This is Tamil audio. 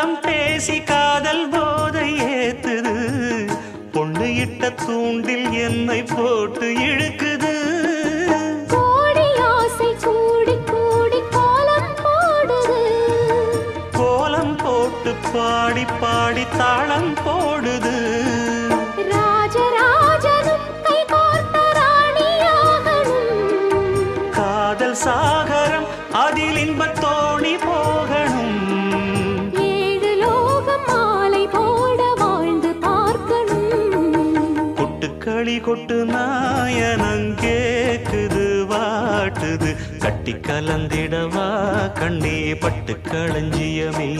காலம் பேசி காதல் போதை ஏத்துது, பொண்ணு இட்ட தூண்டில் என்னை போட்டு இழுக்குது. கோடி ஆசை கூடி கூடி கோலம் போடுது, கோலம் போட்டு பாடி பாடி தாளம் போடுது. ராஜராஜனும் கை கோர்த்த ராணியாகணும், காதல் சாகரம் அதில் இன்பத் தோணி போகணும். ஏழு லோகம் மாலை போட வாழ்ந்து பார்க்கணும். கொட்டுக்களி கொட்டு நாயனங்கேக்குது வாட்டுது, கட்டி கலந்திடவா கண்ணே பட்டு களஞ்சியமே.